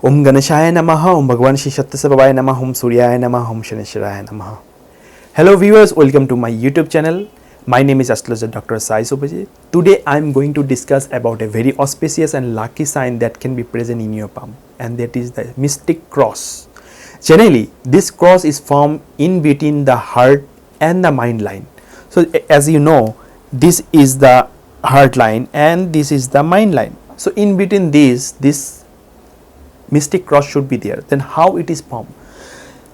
Om Ganeshaya Namaha, Om Bhagwan Shri Satyasabhavaya Namaha, Om Suryaya Namaha, Om Shaneshwaraya Namaha. Hello viewers, welcome to my YouTube channel. My name is Astrologer Dr. Sai Subhajit. Today I am going to discuss about a very auspicious and lucky sign that can be present in your palm, and that is the mystic cross. Generally, this cross is formed in between the heart and the mind line. So as you know, this is the heart line and this is the mind line. So in between this mystic cross should be there. Then how it is formed?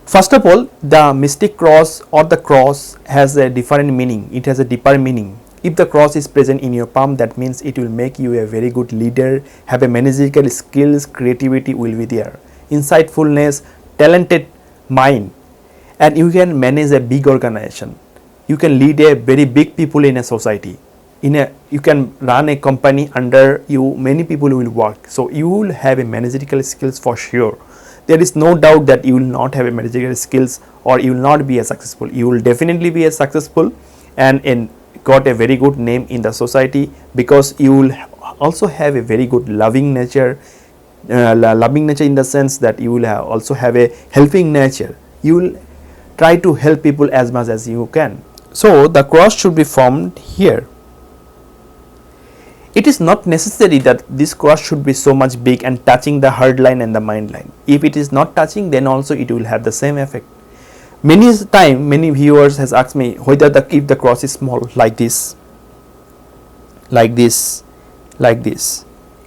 First of all, the mystic cross or the cross has a different meaning. It has a deeper meaning. If the cross is present in your palm, that means it will make you a very good leader, have a managerial skills, creativity will be there, insightfulness, talented mind, and you can manage a big organization. You can lead a very big people in a society. You can run a company under you, many people will work. So you will have a managerial skills for sure. There is no doubt that you will not have a managerial skills or you will not be as successful. You will definitely be as successful and got a very good name in the society, because you will also have a very good loving nature. Loving nature in the sense that you will also have a helping nature. You will try to help people as much as you can. So the cross should be formed here. It is not necessary that this cross should be so much big and touching the heart line and the mind line. If it is not touching, then also it will have the same effect. Many viewers has asked me whether if the cross is small, like this,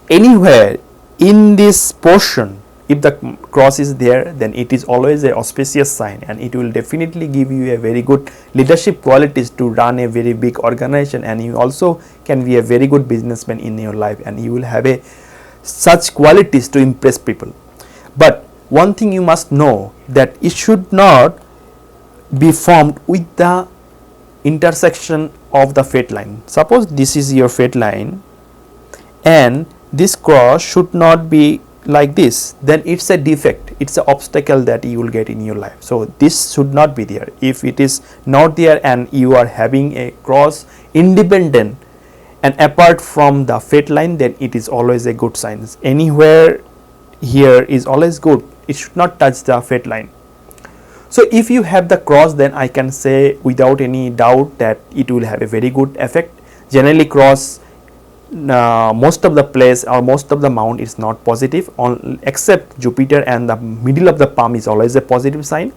anywhere in this portion, if the cross is there, then it is always a auspicious sign, and it will definitely give you a very good leadership qualities to run a very big organization, and you also can be a very good businessman in your life, and you will have such qualities to impress people. But one thing you must know, that it should not be formed with the intersection of the fate line. Suppose this is your fate line and this cross should not be like this, then it's a defect, it's an obstacle that you will get in your life. So this should not be there. If it is not there and you are having a cross independent and apart from the fate line, then it is always a good sign. Anywhere here is always good. It should not touch the fate line. So if you have the cross, then I can say without any doubt that it will have a very good effect. Generally cross, most of the place or most of the mount is not positive, except Jupiter, and the middle of the palm is always a positive sign.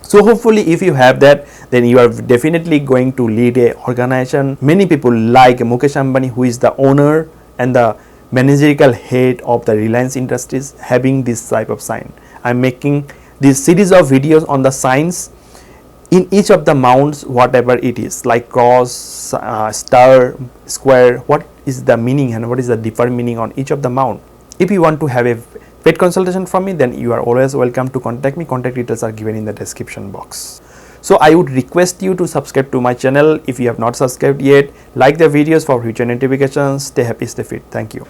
So hopefully if you have that, then you are definitely going to lead a organization. Many people like Mukesh Ambani, who is the owner and the managerial head of the Reliance Industries, having this type of sign. I am making this series of videos on the signs in each of the mounts, whatever it is, like cross, star, square, what is the meaning and what is the deeper meaning on each of the mount. If you want to have a paid consultation from me, then you are always welcome to contact me. Contact details are given in the description box. So I would request you to subscribe to my channel if you have not subscribed yet. Like the videos for future notifications. Stay happy, stay fit. Thank you.